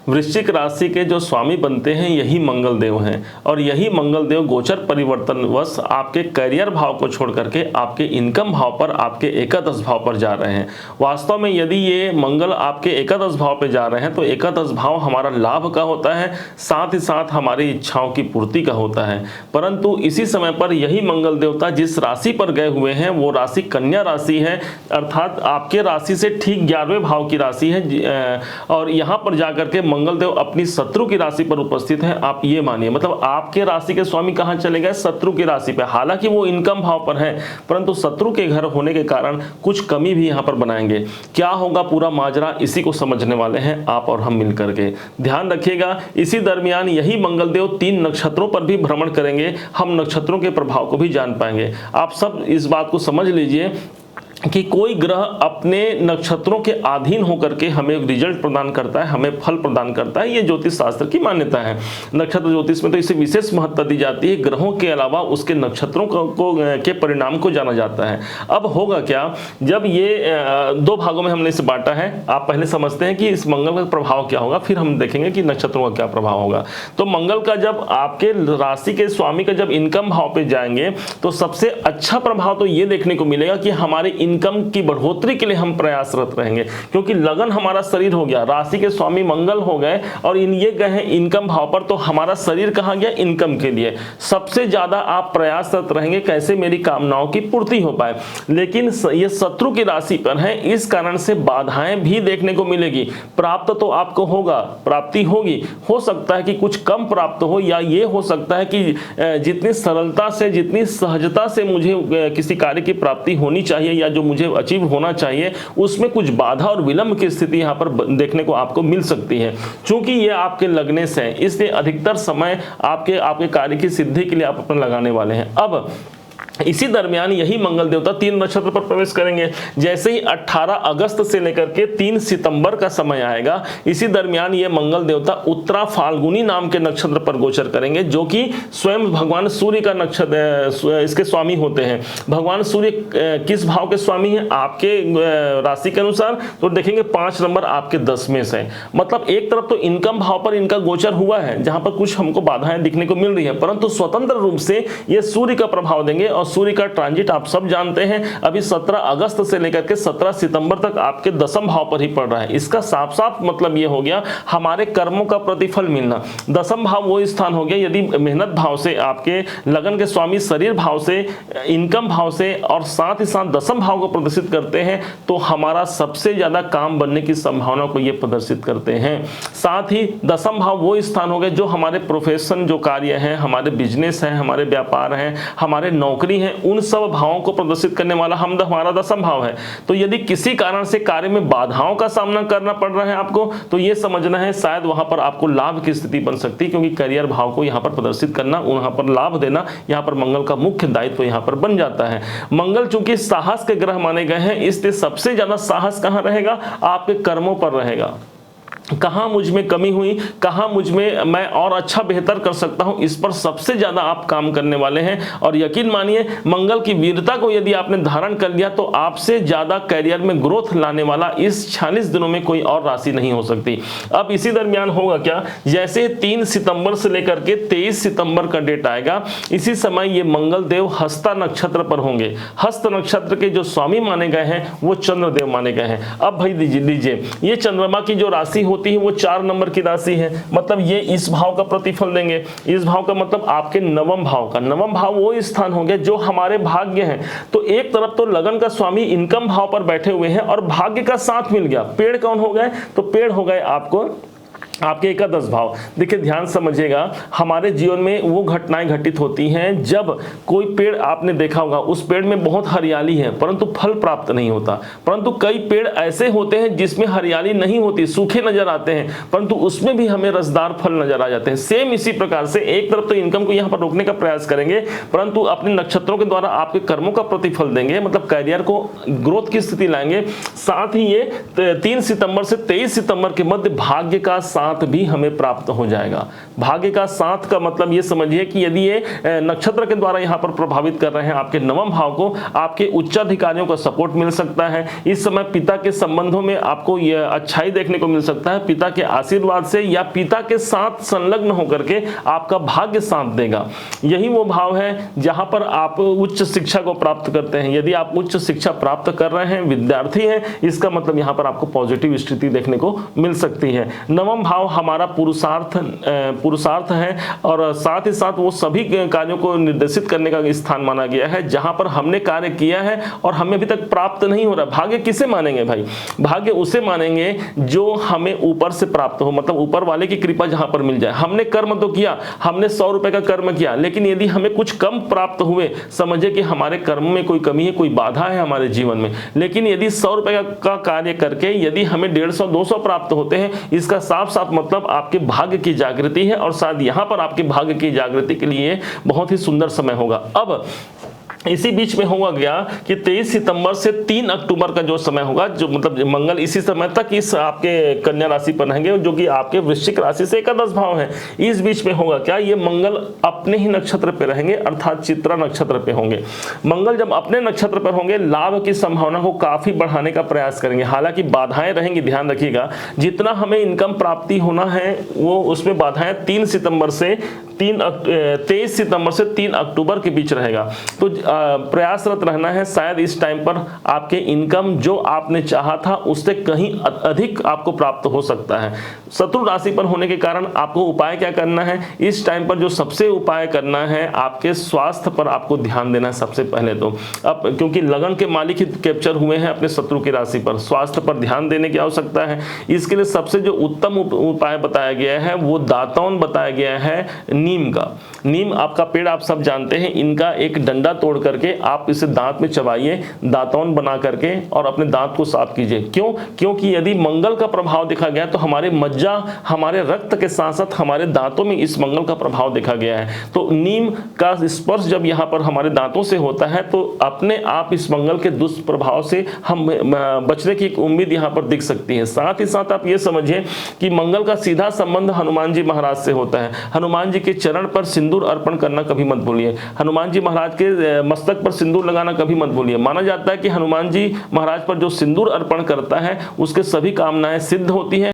वृश्चिक राशि के जो स्वामी बनते हैं यही मंगल देव हैं और यही मंगल देव गोचर परिवर्तनवश आपके करियर भाव को छोड़ करके आपके इनकम भाव पर, आपके एकादश भाव पर जा रहे हैं। वास्तव में यदि ये मंगल आपके एकादश भाव पर जा रहे हैं तो एकादश भाव हमारा लाभ का होता है, साथ ही साथ हमारी इच्छाओं की पूर्ति का होता है। परंतु इसी समय पर यही मंगल देवता जिस राशि पर गए हुए हैं वो राशि कन्या राशि है, अर्थात आपके राशि से ठीक 11वें भाव की राशि है और यहाँ पर जाकर के मंगल देव अपनी शत्रु की राशि पर उपस्थित है। आप ये मानिए, मतलब आपके राशि के स्वामी कहाँ चले गए? शत्रु की राशि पे। हालांकि वो इनकम भाव पर है परंतु शत्रु के घर होने के कारण कुछ कमी भी यहाँ पर बनाएंगे। क्या होगा पूरा माजरा, इसी को समझने वाले हैं आप और हम मिलकर के। ध्यान रखिएगा, इसी दरमियान यही मंगल देव 3 नक्षत्रों पर भी भ्रमण करेंगे। हम नक्षत्रों के प्रभाव को भी जान पाएंगे। आप सब इस बात को समझ लीजिए कि कोई ग्रह अपने नक्षत्रों के अधीन होकर के हमें रिजल्ट प्रदान करता है, हमें फल प्रदान करता है। ये ज्योतिष शास्त्र की मान्यता है। नक्षत्र ज्योतिष में तो इसे विशेष महत्ता दी जाती है। ग्रहों के अलावा उसके नक्षत्रों के परिणाम को जाना जाता है। अब होगा क्या, जब ये 2 भागों में हमने इसे बांटा है। आप पहले समझते हैं कि इस मंगल का प्रभाव क्या होगा, फिर हम देखेंगे कि नक्षत्रों का क्या प्रभाव होगा। तो मंगल का जब आपके राशि के स्वामी का जब इनकम भाव पे जाएंगे तो सबसे अच्छा प्रभाव तो ये देखने को मिलेगा कि हमारे इनकम की बढ़ोतरी के लिए हम प्रयासरत रहेंगे, क्योंकि लगन हमारा शरीर हो गया, राशि के स्वामी मंगल हो गए और ये गए हैं इनकम भाव पर, तो हमारा शरीर कहाँ गया? इनकम के लिए। सबसे ज्यादा आप प्रयासरत रहेंगे कैसे मेरी कामनाओं की पूर्ति हो पाए। लेकिन ये शत्रु की राशि पर है, इस कारण से बाधाएं भी देखने को मिलेगी। प्राप्त तो आपको होगा, प्राप्ति होगी, हो सकता है कि कुछ कम प्राप्त हो, या ये हो सकता है कि जितनी सरलता से, जितनी सहजता से मुझे किसी कार्य की प्राप्ति होनी चाहिए या जो मुझे अचीव होना चाहिए उसमें कुछ बाधा और विलंब की स्थिति यहां पर देखने को आपको मिल सकती है। चूंकि ये आपके लगने से है इसलिए अधिकतर समय आपके कार्य की सिद्धि के लिए आप अपना लगाने वाले हैं। अब इसी दरमियान यही मंगल देवता 3 नक्षत्र पर प्रवेश करेंगे। जैसे ही 18 अगस्त से लेकर के 3 सितंबर का समय आएगा, इसी दरमियान ये मंगल देवता उत्तरा फाल्गुनी नाम के नक्षत्र पर गोचर करेंगे, जो कि स्वयं भगवान सूर्य का नक्षत्र इसके स्वामी होते हैं। भगवान सूर्य किस भाव के स्वामी हैं आपके राशि के अनुसार? तो देखेंगे 5 नंबर आपके 10वें से। मतलब एक तरफ तो इनकम भाव पर इनका गोचर हुआ है जहां पर कुछ हमको बाधाएं दिखने को मिल रही है, परंतु स्वतंत्र रूप से ये सूर्य का प्रभाव देंगे। और सूर्य का ट्रांजिट आप सब जानते हैं अभी 17 अगस्त से लेकर के 17 सितंबर तक आपके 10वें भाव पर ही पड़ रहा है। इसका साफ साफ मतलब ये हो गया हमारे कर्मों का प्रतिफल मिलना। 10वां भाव वो स्थान हो गया यदि मेहनत भाव से, आपके लगन के स्वामी शरीर भाव से, इनकम भाव से और साथ ही साथ 10वां भाव को प्रदर्शित करते हैं तो हमारा सबसे ज्यादा काम बनने की संभावना को ये प्रदर्शित करते हैं। साथ ही 10वां भाव वो स्थान हो गए जो हमारे प्रोफेशन, जो कार्य है, हमारे बिजनेस है, हमारे व्यापार है, हमारे नौकरी है, उन सब भावों को प्रदर्शित करने वाला हमारा 10वां भाव है। तो यदि किसी कारण से कार्य में बाधाओं का सामना करना पड़ रहा है आपको, तो यह समझना है शायद वहां पर आपको लाभ की स्थिति बन सकती है, क्योंकि करियर भाव को यहां पर प्रदर्शित करना, वहां पर लाभ देना यहां पर मंगल का मुख्य दायित्व यहां पर बन जाता है। मंगल चूंकि साहस के ग्रह माने गए हैं, इसलिए सबसे ज्यादा साहस कहां रहेगा? आपके कर्मों पर रहेगा। कहाँ मुझ में कमी हुई, कहाँ मुझ में मैं और अच्छा बेहतर कर सकता हूं, इस पर सबसे ज्यादा आप काम करने वाले हैं। और यकीन मानिए मंगल की वीरता को यदि आपने धारण कर लिया तो आपसे ज्यादा करियर में ग्रोथ लाने वाला इस 46 दिनों में कोई और राशि नहीं हो सकती। अब इसी दरमियान होगा क्या, जैसे 3 सितंबर से लेकर के 23 सितंबर का डेट आएगा, इसी समय ये मंगल देव हस्ता नक्षत्र पर होंगे। हस्त नक्षत्र के जो स्वामी माने गए हैं वो चंद्रदेव माने गए हैं। अब भाई लीजिए, ये चंद्रमा की जो राशि होती है वो 4 नंबर की राशि है, मतलब ये इस भाव का प्रतिफल देंगे। इस भाव का मतलब आपके 9वें भाव का। 9वां भाव वो स्थान हो गया जो हमारे भाग्य हैं। तो एक तरफ तो लगन का स्वामी इनकम भाव पर बैठे हुए हैं और भाग्य का साथ मिल गया। पेड़ कौन हो गए? तो पेड़ हो गए आपके एकादश भाव। देखिए ध्यान समझिएगा, हमारे जीवन में वो घटनाएं घटित होती हैं जब कोई पेड़, आपने देखा होगा उस पेड़ में बहुत हरियाली है परंतु फल प्राप्त नहीं होता। परंतु कई पेड़ ऐसे होते हैं जिसमें हरियाली नहीं होती, सूखे नजर आते हैं, परंतु उसमें भी हमें रसदार फल नजर आ जाते हैं। सेम इसी प्रकार से एक तरफ तो इनकम को यहाँ पर रोकने का प्रयास करेंगे, परंतु अपने नक्षत्रों के द्वारा आपके कर्मों का प्रतिफल देंगे, मतलब करियर को ग्रोथ की स्थिति लाएंगे। साथ ही ये 3 सितंबर से 23 सितंबर के मध्य भाग्य का साथ भी हमें प्राप्त हो जाएगा। भाग्य का साथ का मतलब ये समझिए कि यदि ये नक्षत्र के द्वारा यहाँ पर प्रभावित कर रहे हैं आपके नवम भाव को, आपके उच्चाधिकारियों का सपोर्ट मिल सकता है। इस समय पिता के संबंधों में आपको यह अच्छाई देखने को मिल सकता है, पिता के आशीर्वाद से या पिता के साथ संलग्न होकर के आपका भाग्य साथ देगा। यही वो भाव है जहां पर आप उच्च शिक्षा को प्राप्त करते हैं। यदि आप उच्च शिक्षा प्राप्त कर रहे हैं, विद्यार्थी हैं, इसका मतलब यहां पर आपको पॉजिटिव स्थिति देखने को मिल सकती है। नवम भाव हमारा पुरुषार्थ है और साथ ही साथ वो सभी कार्यों को निर्देशित करने का स्थान माना गया है जहां पर हमने कार्य किया है और हमें अभी तक प्राप्त नहीं हो रहा। भाग्य किसे मानेंगे भाई? भाग्य उसे मानेंगे जो हमें ऊपर से प्राप्त हो, मतलब ऊपर वाले की कृपा जहां पर मिल जाए। हमने कर्म तो किया, हमने 100 रुपए का कर्म किया, लेकिन यदि हमें कुछ कम प्राप्त हुए, समझे कि हमारे कर्म में कोई कमी है, कोई बाधा है हमारे जीवन में। लेकिन यदि 100 रुपए का कार्य करके यदि हमें 150 200 प्राप्त होते हैं, इसका साफ साफ मतलब आपके भाग्य की जागृति है और शायद यहां पर आपके भाग्य की जागृति के लिए बहुत ही सुंदर समय होगा। अब इसी बीच में होगा क्या कि 23 सितंबर से 3 अक्टूबर का जो समय होगा, जो मतलब मंगल इसी समय तक इस आपके कन्या राशि पर रहेंगे जो कि आपके वृश्चिक राशि से एकादश भाव है। इस बीच में होगा क्या, ये मंगल अपने ही नक्षत्र पे रहेंगे, अर्थात चित्रा नक्षत्र पे होंगे। मंगल जब अपने नक्षत्र पर होंगे, लाभ की संभावना को काफी बढ़ाने का प्रयास करेंगे। हालांकि बाधाएं रहेंगी, ध्यान रखिएगा, जितना हमें इनकम प्राप्ति होना है वो उसमें बाधाएं 23 सितंबर से 3 अक्टूबर के बीच रहेगा। तो प्रयासरत रहना है, शायद इस टाइम पर आपके इनकम जो आपने चाहा था उससे कहीं अधिक आपको प्राप्त हो सकता है। शत्रु राशि पर होने के कारण आपको उपाय क्या करना है, इस टाइम पर जो सबसे उपाय करना है, आपके स्वास्थ्य पर आपको ध्यान देना है सबसे पहले तो। अब क्योंकि लगन के मालिक ही कैप्चर हुए हैं अपने शत्रु की राशि पर, स्वास्थ्य पर ध्यान देने की आवश्यकता है। इसके लिए सबसे जो उत्तम उपाय बताया गया है वो दातौन बताया गया है नीम का। नीम आपका पेड़ आप सब जानते हैं, इनका एक डंडा तोड़ करके आप इसे दांत में चबाइए, दातौन बना करके, और अपने दांत को साफ कीजिए। क्यों? क्योंकि यदि मंगल का प्रभाव देखा गया तो हमारे मज्जा, हमारे रक्त के साथ साथ हमारे दांतों में इस मंगल का प्रभाव देखा गया है। तो नीम का स्पर्श जब यहाँ पर हमारे दांतों से होता है तो अपने आप इस मंगल के दुष्प्रभाव से हम बचने की एक उम्मीद यहाँ पर दिख सकती है। साथ ही साथ आप ये समझिए कि मंगल का सीधा संबंध हनुमान जी महाराज से होता है। हनुमान जी के चरण पर सिंदूर अर्पण करना कभी मत भूलिए, हनुमान जी महाराज के मस्तक पर सिंदूर लगाना कभी मत भूलिए। माना जाता है कि हनुमान जी महाराज पर जो सिंदूर अर्पण करता है उसके सभी कामनाएं सिद्ध होती है।